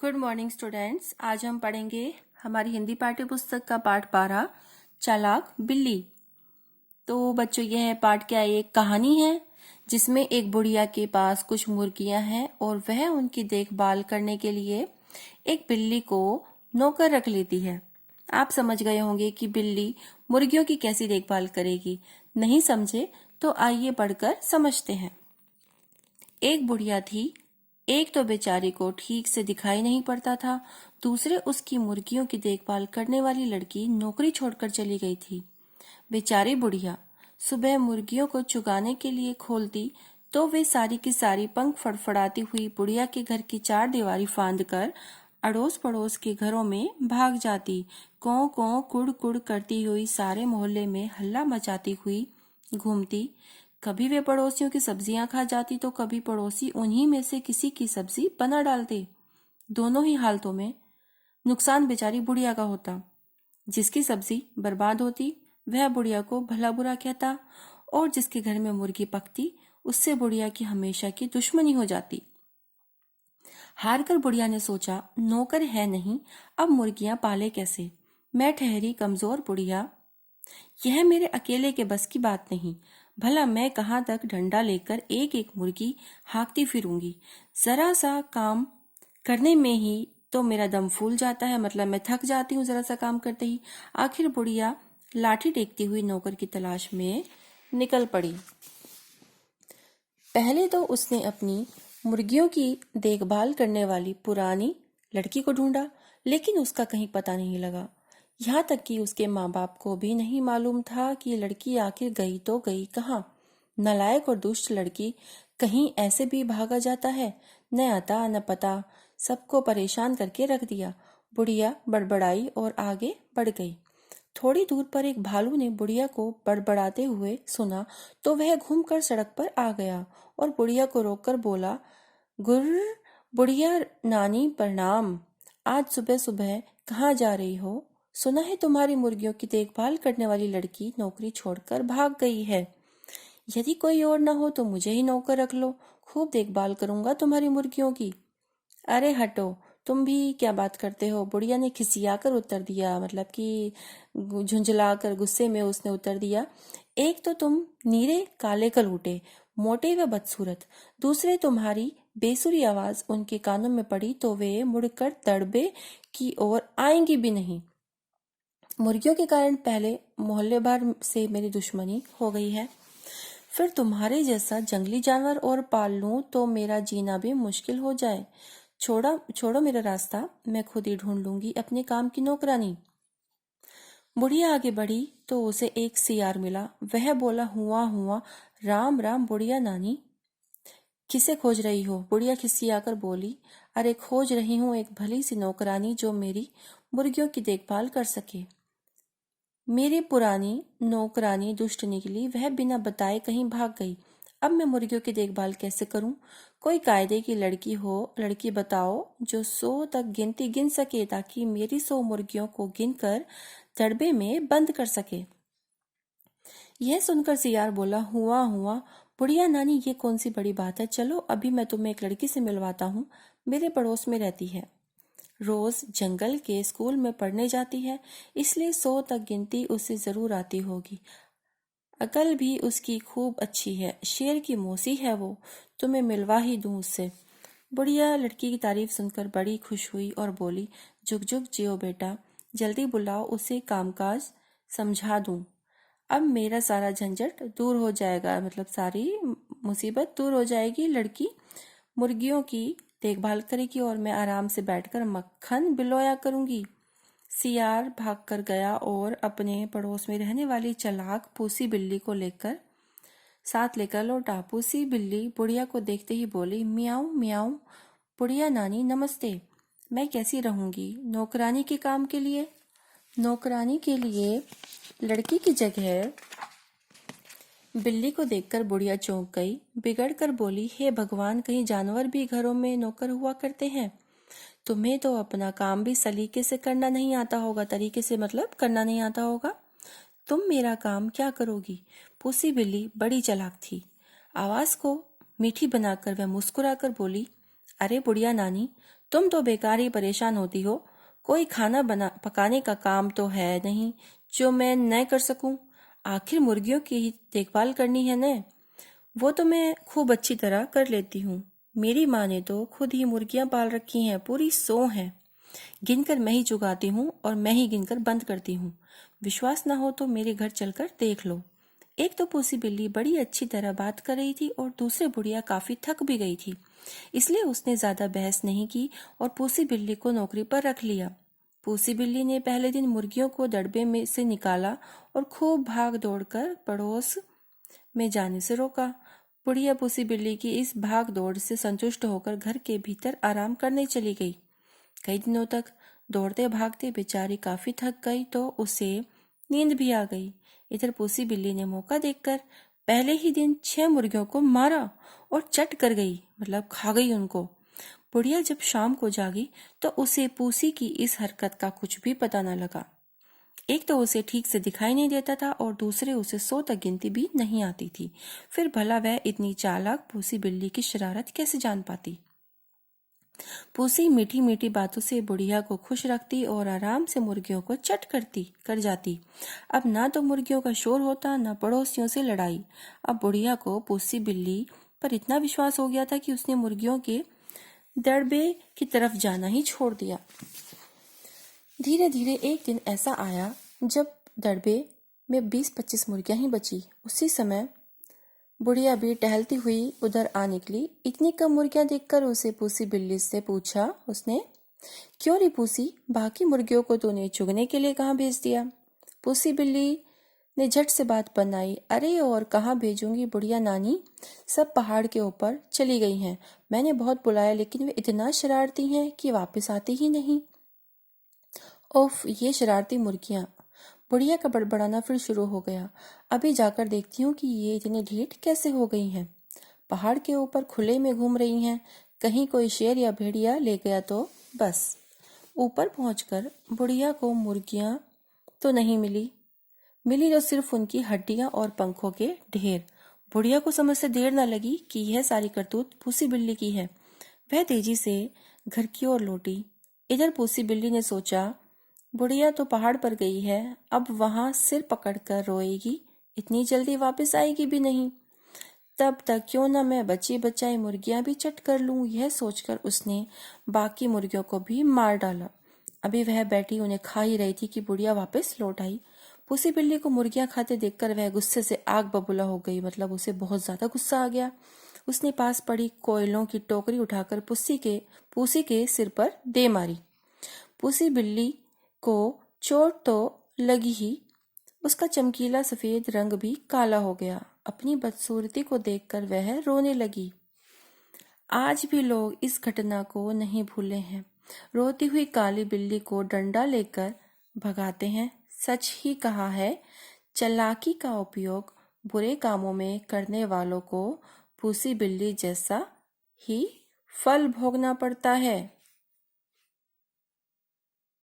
Good morning students. आज हम पढ़ेंगे हमारी हिंदी पाठ्य पुस्तक का पाठ 12 चालाक बिल्ली। तो बच्चों, यह पाठ क्या है? एक कहानी है जिसमें एक बुढ़िया के पास कुछ मुर्गियां हैं और वह उनकी देखभाल करने के लिए एक बिल्ली को नौकर रख लेती है। आप समझ गए होंगे कि बिल्ली मुर्गियों की कैसी देखभाल करेगी। नहीं समझे तो आइए पढ़कर समझते हैं। एक बुढ़िया थी। एक तो बेचारी को ठीक से दिखाई नहीं पड़ता था, दूसरे उसकी मुर्गियों की देखभाल करने वाली लड़की नौकरी छोड़कर चली गई थी। बेचारी बुढ़िया सुबह मुर्गियों को चुगाने के लिए खोलती तो वे सारी की सारी पंख फड़फड़ाती हुई बुढ़िया के घर की चार दीवारी फांद कर अड़ोस पड़ोस के घरों में भाग जाती। कौ कौ कुड़ कुड़ करती हुई सारे मोहल्ले में हल्ला मचाती हुई घूमती। कभी वे पड़ोसियों की सब्जियां खा जाती तो कभी पड़ोसी उन्हीं में से किसी की सब्जी बना डालते। दोनों ही हालतों में नुकसान बेचारी बुढ़िया का होता। जिसकी सब्जी बर्बाद होती वह बुढ़िया को भला बुरा कहता और जिसके घर में मुर्गी पकती उससे बुढ़िया की हमेशा की दुश्मनी हो जाती। हार कर बुढ़िया ने सोचा, नौकर है नहीं, अब मुर्गियां पाले कैसे। मैं ठहरी कमजोर बुढ़िया, यह मेरे अकेले के बस की बात नहीं। भला मैं कहाँ तक डंडा लेकर एक एक मुर्गी हाँकती फिरूंगी। जरा सा काम करने में ही तो मेरा दम फूल जाता है, मतलब मैं थक जाती हूँ जरा सा काम करते ही। आखिर बुढ़िया लाठी टेकती हुई नौकर की तलाश में निकल पड़ी। पहले तो उसने अपनी मुर्गियों की देखभाल करने वाली पुरानी लड़की को ढूंढा, लेकिन उसका कहीं पता नहीं लगा। यहाँ तक कि उसके माँ बाप को भी नहीं मालूम था कि लड़की आखिर गई तो गई कहाँ। नालायक और दुष्ट लड़की कहीं ऐसे भी भागा जाता है, न आता न पता, सबको परेशान करके रख दिया। बुढ़िया बड़बड़ाई और आगे बढ़ गई। थोड़ी दूर पर एक भालू ने बुढ़िया को बड़बड़ाते हुए सुना तो वह घूमकर सड़क पर आ गया और बुढ़िया को रोककर बोला, गुर्र बुढ़िया नानी प्रणाम। आज सुबह सुबह कहाँ जा रही हो? सुना है तुम्हारी मुर्गियों की देखभाल करने वाली लड़की नौकरी छोड़कर भाग गई है। यदि कोई और न हो तो मुझे ही नौकर रख लो, खूब देखभाल करूंगा तुम्हारी मुर्गियों की। अरे हटो, तुम भी क्या बात करते हो? बुढ़िया ने खिसियाकर उत्तर दिया, मतलब कि झुंझलाकर गुस्से में उसने उत्तर दिया। एक तो तुम नीरे काले कलूटे, मोटे व बदसूरत, दूसरे तुम्हारी बेसुरी आवाज उनके कानों में पड़ी तो वे मुड़कर दड़बे की ओर आएंगी भी नहीं। मुर्गियों के कारण पहले मोहल्ले भर से मेरी दुश्मनी हो गई है, फिर तुम्हारे जैसा जंगली जानवर और पाल लूं तो मेरा जीना भी मुश्किल हो जाए। छोड़ो मेरा रास्ता, मैं खुद ही ढूंढ लूंगी अपने काम की नौकरानी। बुढ़िया आगे बढ़ी तो उसे एक सियार मिला। वह बोला, हुआ हुआ, राम राम बुढ़िया नानी। किसे खोज रही हो? बुढ़िया खिसियाकर बोली, अरे खोज रही हूँ एक भली सी नौकरानी जो मेरी मुर्गियों की देखभाल कर सके। मेरी पुरानी नौकरानी दुष्ट निकली, वह बिना बताए कहीं भाग गई। अब मैं मुर्गियों की देखभाल कैसे करूं? कोई कायदे की लड़की बताओ जो 100 तक गिनती गिन सके ताकि मेरी 100 मुर्गियों को गिनकर दड़बे में बंद कर सके। यह सुनकर सियार बोला, हुआ हुआ बुढ़िया नानी, ये कौन सी बड़ी बात है। चलो अभी मैं तुम्हें एक लड़की से मिलवाता हूँ, मेरे पड़ोस में रहती है, रोज जंगल के स्कूल में पढ़ने जाती है, इसलिए 100 तक गिनती उसे जरूर आती होगी। अकल भी उसकी खूब अच्छी है, शेर की मौसी है वो, तुम्हें मिलवा ही दूं उससे। बुढ़िया लड़की की तारीफ सुनकर बड़ी खुश हुई और बोली, जुग जुग जियो बेटा, जल्दी बुलाओ उसे, कामकाज समझा दूं। अब मेरा सारा झंझट दूर हो जाएगा, मतलब सारी मुसीबत दूर हो जाएगी। लड़की मुर्गियों की देखभाल करेगी और मैं आराम से बैठकर मक्खन बिलोया करूंगी। सियार भागकर गया और अपने पड़ोस में रहने वाली चालाक पूसी बिल्ली को साथ लेकर लौटा। पूसी बिल्ली बुढ़िया को देखते ही बोली, मियाऊं मियाऊं, बुढ़िया नानी नमस्ते, मैं कैसी रहूंगी नौकरानी के काम के लिए? नौकरानी के लिए लड़की की जगह बिल्ली को देखकर बुढ़िया चौंक गई, बिगड़ कर बोली, हे भगवान, कहीं जानवर भी घरों में नौकर हुआ करते हैं? तुम्हें तो अपना काम भी सलीके से करना नहीं आता होगा, तरीके से मतलब करना नहीं आता होगा। तुम मेरा काम क्या करोगी? पूसी बिल्ली बड़ी चालाक थी। आवाज को मीठी बनाकर वह मुस्कुराकर बोली, अरे बुढ़िया नानी, तुम तो बेकार ही परेशान होती हो। कोई खाना बना पकाने का काम तो है नहीं जो मैं न कर सकूं। आखिर मुर्गियों की ही देखभाल करनी है न। वो तो मैं खूब अच्छी तरह कर लेती हूँ। मेरी माँ ने तो खुद ही मुर्गियां पाल रखी हैं, पूरी 100 हैं। गिनकर मैं ही चुगाती हूँ और मैं ही गिनकर बंद करती हूँ। विश्वास ना हो तो मेरे घर चलकर देख लो। एक तो पूसी बिल्ली बड़ी अच्छी तरह बात कर रही थी और दूसरे बुढ़िया काफी थक भी गई थी, इसलिए उसने ज्यादा बहस नहीं की और पूसी बिल्ली को नौकरी पर रख लिया। पूसी बिल्ली ने पहले दिन मुर्गियों को दड़बे में से निकाला और खूब भाग दौड़ कर पड़ोस में जाने से रोका। बुढ़िया पूसी बिल्ली की इस भाग दौड़ से संतुष्ट होकर घर के भीतर आराम करने चली गई। कई दिनों तक दौड़ते भागते बेचारी काफी थक गई तो उसे नींद भी आ गई। इधर पूसी बिल्ली ने मौका देखकर पहले ही दिन 6 मुर्गियों को मारा और चट कर गई, मतलब खा गई उनको। बुढ़िया जब शाम को जागी तो उसे पूसी की इस हरकत का कुछ भी पता न लगा। एक तो उसे ठीक से दिखाई नहीं देता था और दूसरे उसे 100 तक गिनती भी नहीं आती थी। फिर भला वह इतनी चालाक पूसी बिल्ली की शरारत कैसे जान पाती। पूसी मीठी मीठी बातों से बुढ़िया को खुश रखती और आराम से मुर्गियों को चट कर जाती। अब ना तो मुर्गियों का शोर होता, ना पड़ोसियों से लड़ाई। अब बुढ़िया को पूसी बिल्ली पर इतना विश्वास हो गया था कि उसने मुर्गियों के दड़बे की तरफ जाना ही छोड़ दिया। धीरे धीरे एक दिन ऐसा आया जब दड़बे में 20-25 मुर्गियां ही बची। उसी समय बुढ़िया भी टहलती हुई उधर आ निकली। इतनी कम मुर्गियां देखकर उसे पूसी बिल्ली से पूछा उसने, क्यों रे पूसी, बाकी मुर्गियों को तूने चुगने के लिए कहाँ भेज दिया। पूसी बिल्ली ने झट से बात बनाई, अरे और कहाँ भेजूंगी बुढ़िया नानी, सब पहाड़ के ऊपर चली गई हैं। मैंने बहुत बुलाया लेकिन वे इतना शरारती हैं कि वापस आती ही नहीं। ओफ, ये शरारती मुर्गियां। बुढ़िया का बड़बड़ाना फिर शुरू हो गया। अभी जाकर देखती हूँ कि ये इतनी ढीठ कैसे हो गई हैं। पहाड़ के ऊपर खुले में घूम रही हैं, कहीं कोई शेर या भेड़िया ले गया तो बस। ऊपर पहुंचकर बुढ़िया को मुर्गियां तो नहीं मिली, मिली तो सिर्फ उनकी हड्डियां और पंखों के ढेर। बुढ़िया को समझ से देर न लगी कि यह सारी करतूत पूसी बिल्ली की है। वह तेजी से घर की ओर लौटी। इधर पूसी बिल्ली ने सोचा, बुढ़िया तो पहाड़ पर गई है, अब वहां सिर पकड़कर रोएगी, इतनी जल्दी वापस आएगी भी नहीं। तब तक क्यों न मैं बची बचाई मुर्गियां भी चट कर लूं। यह सोचकर उसने बाकी मुर्गियों को भी मार डाला। अभी वह बैठी उन्हें खा ही रही थी कि बुढ़िया वापस लौट आई। पूसी बिल्ली को मुर्गियां खाते देखकर वह गुस्से से आग बबूला हो गई, मतलब उसे बहुत ज्यादा गुस्सा आ गया। उसने पास पड़ी कोयलों की टोकरी उठाकर पूसी के सिर पर दे मारी। पूसी बिल्ली को चोट तो लगी ही, उसका चमकीला सफेद रंग भी काला हो गया। अपनी बदसूरती को देखकर वह रोने लगी। आज भी लोग इस घटना को नहीं भूले हैं। रोती हुई काली बिल्ली को डंडा लेकर भगाते हैं। सच ही कहा है, चालाकी का उपयोग बुरे कामों में करने वालों को पूसी बिल्ली जैसा ही फल भोगना पड़ता है।